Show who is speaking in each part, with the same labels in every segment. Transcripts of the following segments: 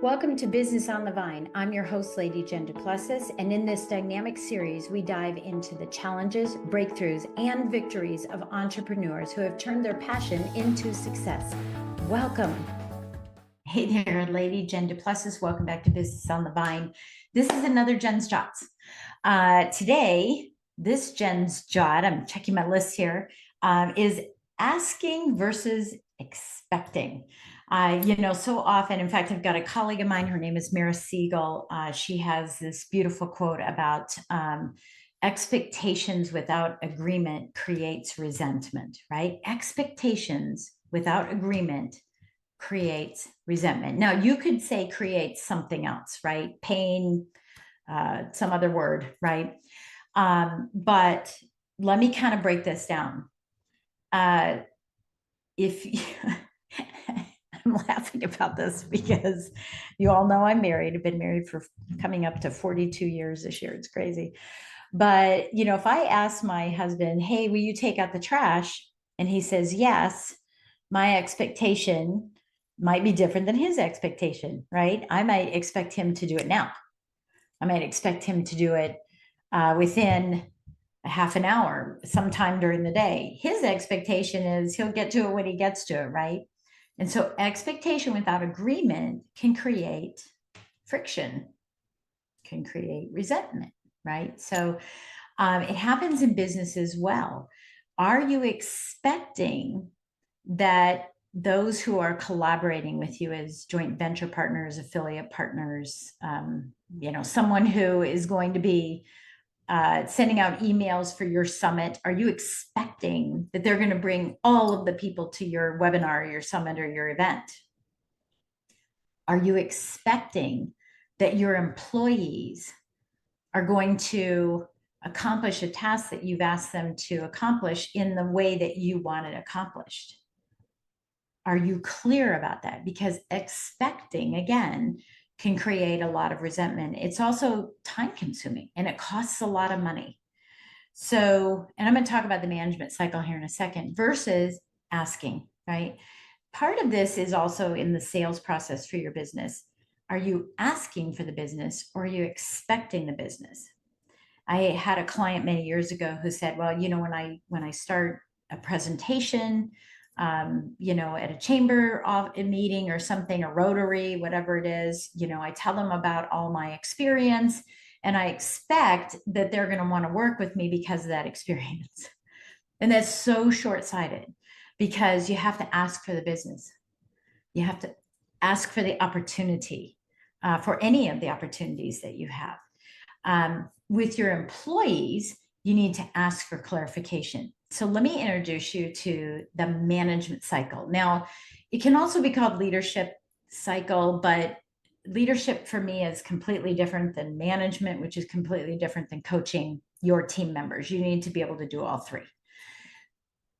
Speaker 1: Welcome to Business on the Vine. I'm your host, Lady Jen Du Plessis, and in this dynamic series, we dive into the challenges, breakthroughs, and victories of entrepreneurs who have turned their passion into success. Welcome. Hey there, Lady Jen Du Plessis. Welcome back to Business on the Vine. This is another Jen's Jots. Today, this Jen's Jot, I'm checking my list here, is asking versus expecting. So often, in fact, I've got a colleague of mine, her name is Mara Siegel. She has this beautiful quote about expectations without agreement creates resentment, right? Expectations without agreement creates resentment. Now, you could say creates something else, right? Pain, some other word, right? But let me kind of break this down. If I'm laughing about this because you all know I'm married. I've been married for coming up to 42 years this year. It's crazy. But, if I ask my husband, hey, will you take out the trash? And he says, yes, my expectation might be different than his expectation, right? I might expect him to do it now. I might expect him to do it within a half an hour, sometime during the day. His expectation is he'll get to it when he gets to it, right? And so expectation without agreement can create friction, can create resentment, right? So it happens in business as well. Are you expecting that those who are collaborating with you as joint venture partners, affiliate partners, someone who is going to be sending out emails for your summit, are you expecting that they're going to bring all of the people to your webinar, your summit, or your event? Are you expecting that your employees are going to accomplish a task that you've asked them to accomplish in the way that you want it accomplished? Are you clear about that? Because expecting, again, can create a lot of resentment. It's also time consuming and it costs a lot of money. So, and I'm going to talk about the management cycle here in a second versus asking, right? Part of this is also in the sales process for your business. Are you asking for the business or are you expecting the business? I had a client many years ago who said, well, when I start a presentation, at a chamber of a meeting or something, a Rotary, whatever it is, I tell them about all my experience and I expect that they're going to want to work with me because of that experience. And that's so short-sighted because you have to ask for the business. You have to ask for the opportunity, for any of the opportunities that you have. With your employees, you need to ask for clarification. So let me introduce you to the management cycle. Now, it can also be called leadership cycle, but leadership for me is completely different than management, which is completely different than coaching your team members. You need to be able to do all three.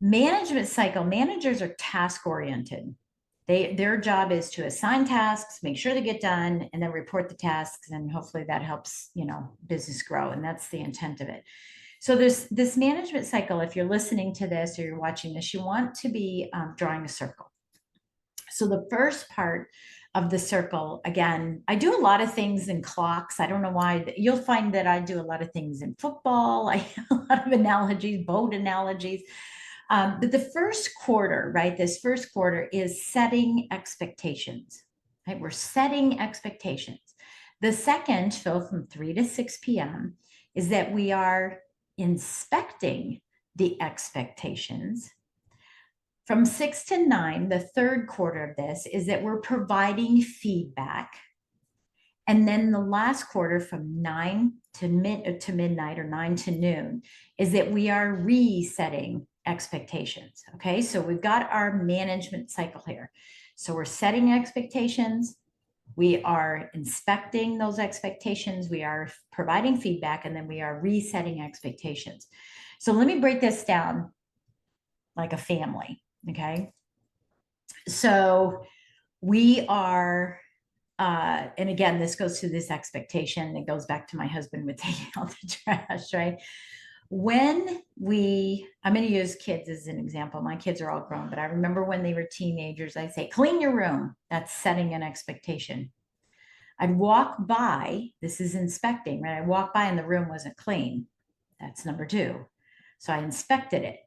Speaker 1: Management cycle, managers are task-oriented. Their job is to assign tasks, make sure they get done, and then report the tasks, and hopefully that helps, business grow, and that's the intent of it. So there's this management cycle. If you're listening to this or you're watching this, you want to be drawing a circle. So the first part of the circle, again, I do a lot of things in clocks. I don't know why. You'll find that I do a lot of things in football. I have a lot of analogies, boat analogies. But the first quarter, right? This first quarter is setting expectations, right? We're setting expectations. The second, so from 3 to 6 p.m., is that we are inspecting the expectations. From 6 to 9, the third quarter of this is that we're providing feedback. And then the last quarter from 9 to midnight or 9 to noon is that we are resetting expectations. Okay, so we've got our management cycle here. So we're setting expectations, we are inspecting those expectations, we are providing feedback, and then we are resetting expectations. So let me break this down like a family. Okay, so we are and again, this goes to this expectation. It goes back to my husband with taking out the trash, right? I'm going to use kids as an example. My kids are all grown, but I remember when they were teenagers, I'd say, clean your room. That's setting an expectation. I'd walk by, this is inspecting, right? I walk by and the room wasn't clean. That's number two. So I inspected it.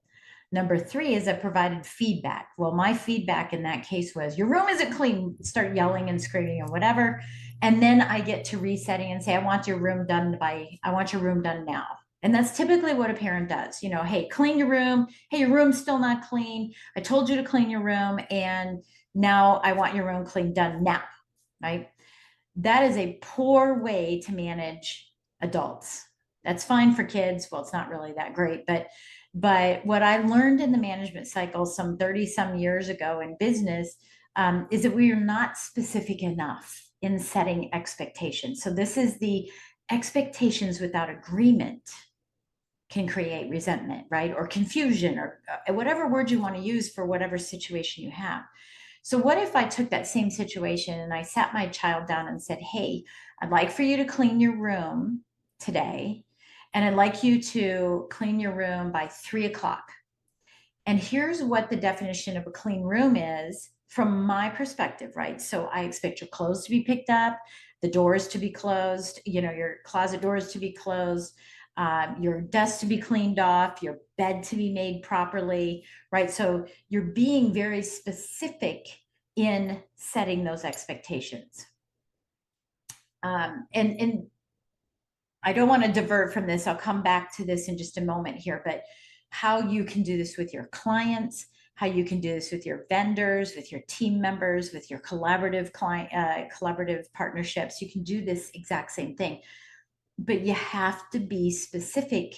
Speaker 1: Number three is I provided feedback. Well, my feedback in that case was your room isn't clean, start yelling and screaming or whatever. And then I get to resetting and say, I want your room done now. And that's typically what a parent does. Hey, clean your room. Hey, your room's still not clean. I told you to clean your room. And now I want your room clean done now. Right. That is a poor way to manage adults. That's fine for kids. Well, it's not really that great, but what I learned in the management cycle some 30 some years ago in business is that we are not specific enough in setting expectations. So this is the expectations without agreement can create resentment, right? Or confusion, or whatever word you want to use for whatever situation you have. So what if I took that same situation and I sat my child down and said, hey, I'd like for you to clean your room today. And I'd like you to clean your room by 3 o'clock. And here's what the definition of a clean room is from my perspective, right? So I expect your clothes to be picked up, the doors to be closed, your closet doors to be closed, your desk to be cleaned off, your bed to be made properly, right? So you're being very specific in setting those expectations. And I don't want to divert from this. I'll come back to this in just a moment here, but how you can do this with your clients, how you can do this with your vendors, with your team members, with your collaborative partnerships. You can do this exact same thing, but you have to be specific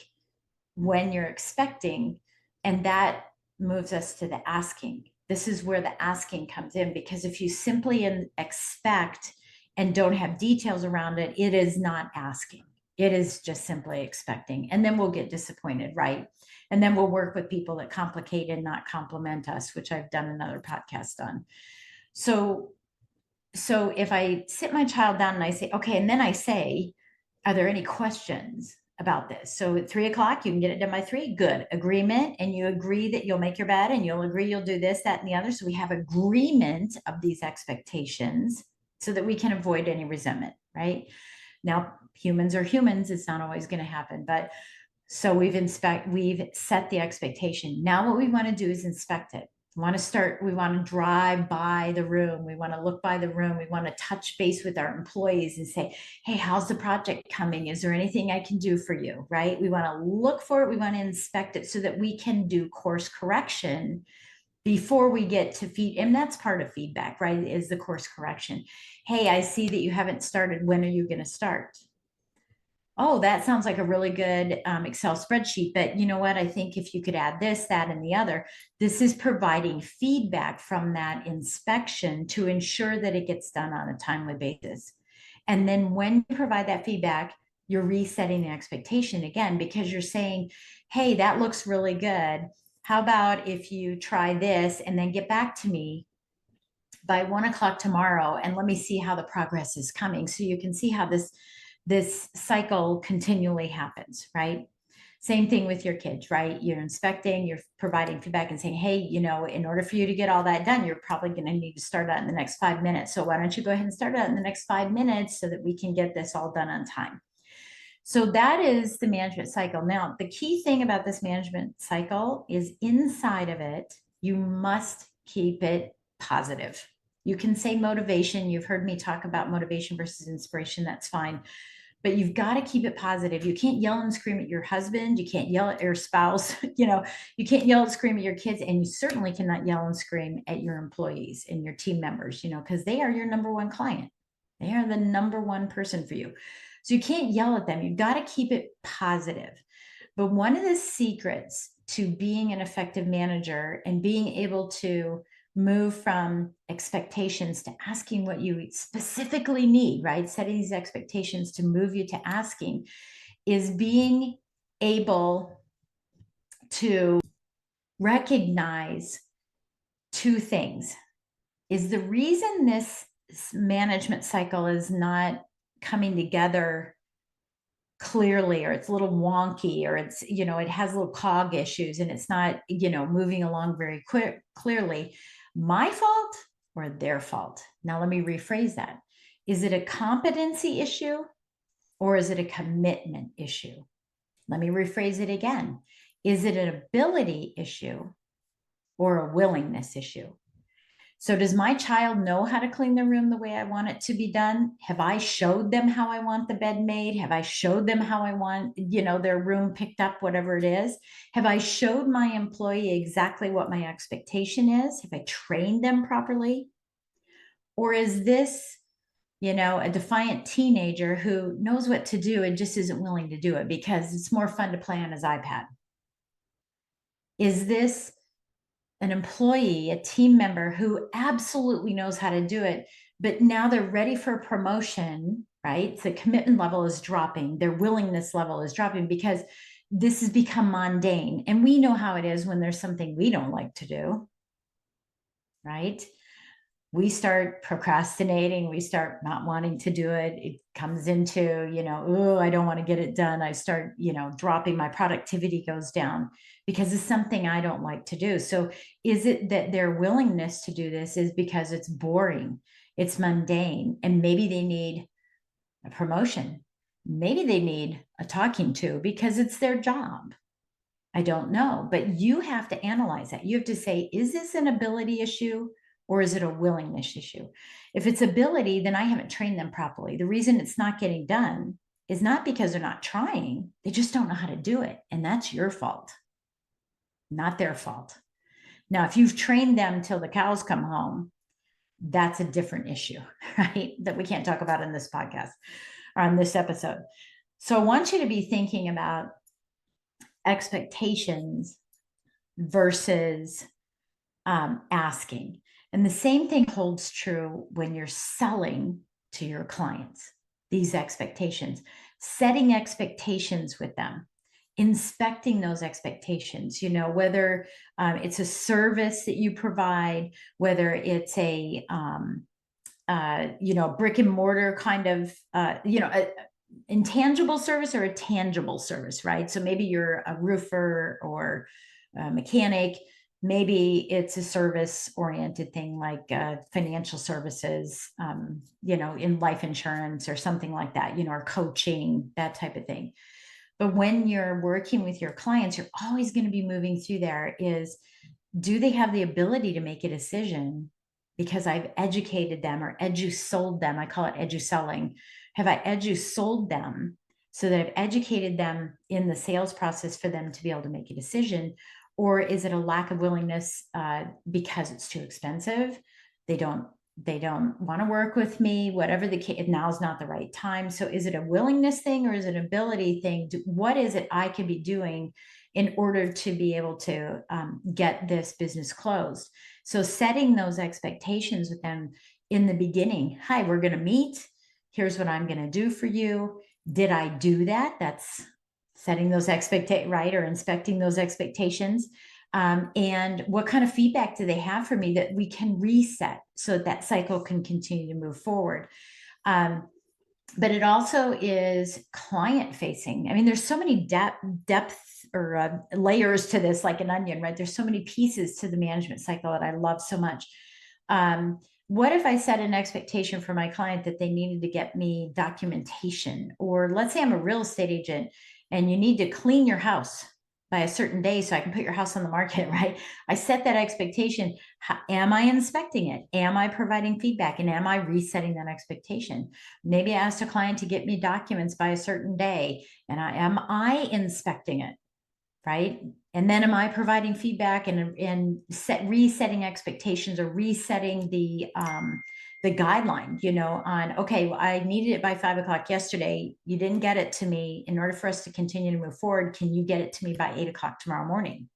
Speaker 1: when you're expecting. And that moves us to the asking. This is where the asking comes in, because if you simply expect and don't have details around it, it is not asking. It is just simply expecting. And then we'll get disappointed, right? And then we'll work with people that complicate and not compliment us, which I've done another podcast on. So if I sit my child down and I say, okay, and then I say, are there any questions about this? So at 3 o'clock, you can get it done by 3. Good. Agreement. And you agree that you'll make your bed and you'll agree you'll do this, that, and the other. So we have agreement of these expectations so that we can avoid any resentment, right? Now, humans are humans. It's not always going to happen, but so we've set the expectation. Now what we want to do is inspect it. We want to drive by the room. We want to look by the room. We want to touch base with our employees and say, hey, how's the project coming? Is there anything I can do for you? Right? We want to look for it. We want to inspect it so that we can do course correction before we get to feed. And that's part of feedback, right? Is the course correction. Hey, I see that you haven't started. When are you going to start? Oh, that sounds like a really good Excel spreadsheet. But you know what? I think if you could add this, that, and the other, this is providing feedback from that inspection to ensure that it gets done on a timely basis. And then when you provide that feedback, you're resetting the expectation again, because you're saying, hey, that looks really good. How about if you try this and then get back to me by 1 o'clock tomorrow and let me see how the progress is coming, so you can see how this cycle continually happens, right? Same thing with your kids, right? You're inspecting, you're providing feedback and saying, hey, in order for you to get all that done, you're probably going to need to start out in the next 5 minutes. So why don't you go ahead and start out in the next 5 minutes so that we can get this all done on time? So that is the management cycle. Now, the key thing about this management cycle is inside of it, you must keep it positive. You can say motivation. You've heard me talk about motivation versus inspiration. That's fine. But you've got to keep it positive. You can't yell and scream at your husband. You can't yell at your spouse. You can't yell and scream at your kids. And you certainly cannot yell and scream at your employees and your team members, because they are your number one client. They are the number one person for you. So you can't yell at them. You've got to keep it positive. But one of the secrets to being an effective manager and being able to move from expectations to asking what you specifically need, right? Setting these expectations to move you to asking, is being able to recognize two things. Is the reason this management cycle is not coming together clearly, or it's a little wonky, or it's, it has little cog issues and it's not, moving along very clearly, my fault or their fault? Now, let me rephrase that. Is it a competency issue or is it a commitment issue? Let me rephrase it again. Is it an ability issue or a willingness issue? So does my child know how to clean the room the way I want it to be done? Have I showed them how I want the bed made? Have I showed them how I want, their room picked up, whatever it is? Have I showed my employee exactly what my expectation is? Have I trained them properly? Or is this, a defiant teenager who knows what to do and just isn't willing to do it because it's more fun to play on his iPad? Is this an employee, a team member who absolutely knows how to do it, but now they're ready for promotion, right? The commitment level is dropping, their willingness level is dropping because this has become mundane. And we know how it is when there's something we don't like to do, right? We start procrastinating, we start not wanting to do it. It comes into, oh, I don't want to get it done. I start, dropping, my productivity goes down because it's something I don't like to do. So is it that their willingness to do this is because it's boring, it's mundane, and maybe they need a promotion? Maybe they need a talking to because it's their job. I don't know, but you have to analyze that. You have to say, is this an ability issue or is it a willingness issue? If it's ability, then I haven't trained them properly. The reason it's not getting done is not because they're not trying, they just don't know how to do it. And that's your fault, not their fault. Now, if you've trained them till the cows come home, that's a different issue, right? That we can't talk about in this podcast or on this episode. So I want you to be thinking about expectations versus asking. And the same thing holds true when you're selling to your clients, these expectations, setting expectations with them, inspecting those expectations, whether it's a service that you provide, whether it's a, brick and mortar kind of, intangible service or a tangible service, right? So maybe you're a roofer or a mechanic. Maybe it's a service oriented thing like financial services, in life insurance or something like that, or coaching, that type of thing. But when you're working with your clients, you're always going to be moving through there is, do they have the ability to make a decision because I've educated them or sold them? I call it edu-selling. Have I sold them so that I've educated them in the sales process for them to be able to make a decision? Or is it a lack of willingness because it's too expensive? They don't want to work with me, whatever the case, now is not the right time. So is it a willingness thing or is it an ability thing? What is it I could be doing in order to be able to get this business closed? So setting those expectations with them in the beginning. Hi, we're going to meet. Here's what I'm going to do for you. Did I do that? That's setting those expectations, right? Or inspecting those expectations. And what kind of feedback do they have for me that we can reset so that cycle can continue to move forward? But it also is client facing. I mean, there's so many depth or layers to this, like an onion, right? There's so many pieces to the management cycle that I love so much. What if I set an expectation for my client that they needed to get me documentation? Or let's say I'm a real estate agent and you need to clean your house by a certain day so I can put your house on the market, right? I set that expectation. Am I inspecting it? Am I providing feedback? And am I resetting that expectation? Maybe I asked a client to get me documents by a certain day, and am I inspecting it, right? And then am I providing feedback and resetting expectations or resetting the guideline, on, okay, well, I needed it by 5:00 yesterday. You didn't get it to me. In order for us to continue to move forward, can you get it to me by 8:00 tomorrow morning?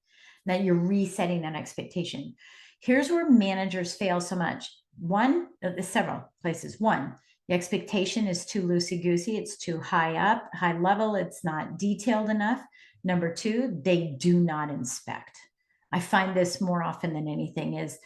Speaker 1: That you're resetting that expectation. Here's where managers fail so much. There's several places. One, the expectation is too loosey-goosey. It's too high level. It's not detailed enough. Number two, they do not inspect. I find this more often than anything is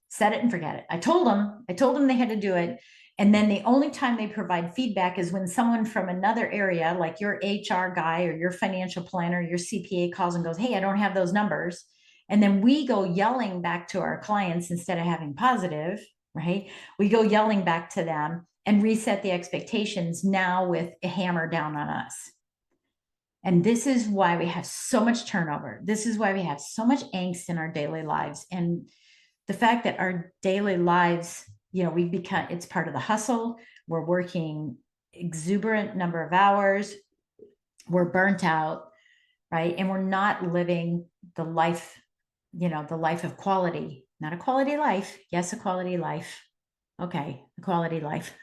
Speaker 1: set it and forget it. I told them they had to do it. And then the only time they provide feedback is when someone from another area, like your HR guy or your financial planner, your CPA calls and goes, hey, I don't have those numbers. And then we go yelling back to our clients instead of having positive, right? We go yelling back to them and reset the expectations now with a hammer down on us. And this is why we have so much turnover. This is why we have so much angst in our daily lives. And the fact that our daily lives, we've become, it's part of the hustle. We're working exuberant number of hours. We're burnt out, right? And we're not living the life, the life of quality, not a quality life. Yes, a quality life. Okay, a quality life,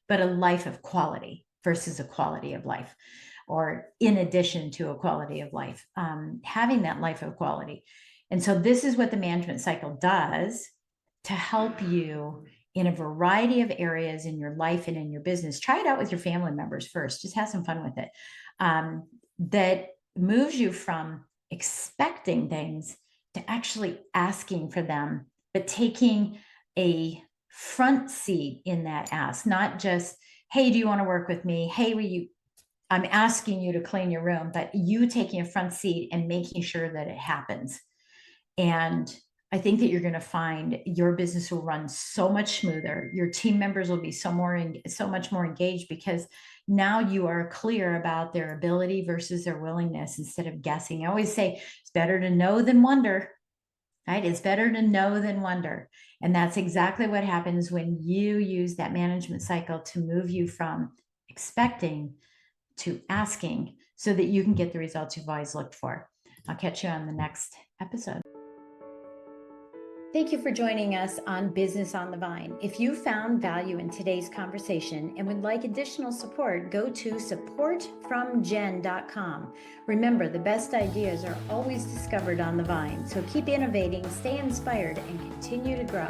Speaker 1: but a life of quality versus a quality of life, or in addition to a quality of life, having that life of quality. And so this is what the management cycle does to help you in a variety of areas in your life and in your business. Try it out with your family members first. Just have some fun with it. That moves you from expecting things to actually asking for them, but taking a front seat in that ask, not just, hey, do you want to work with me? Hey, I'm asking you to clean your room, but you taking a front seat and making sure that it happens. And I think that you're going to find your business will run so much smoother. Your team members will be so much more engaged, because now you are clear about their ability versus their willingness instead of guessing. I always say it's better to know than wonder, right? It's better to know than wonder. And that's exactly what happens when you use that management cycle to move you from expecting to asking, so that you can get the results you've always looked for. I'll catch you on the next episode. Thank you for joining us on Business on the Vine. If you found value in today's conversation and would like additional support, go to supportfromjen.com. Remember, the best ideas are always discovered on the vine. So keep innovating, stay inspired, and continue to grow.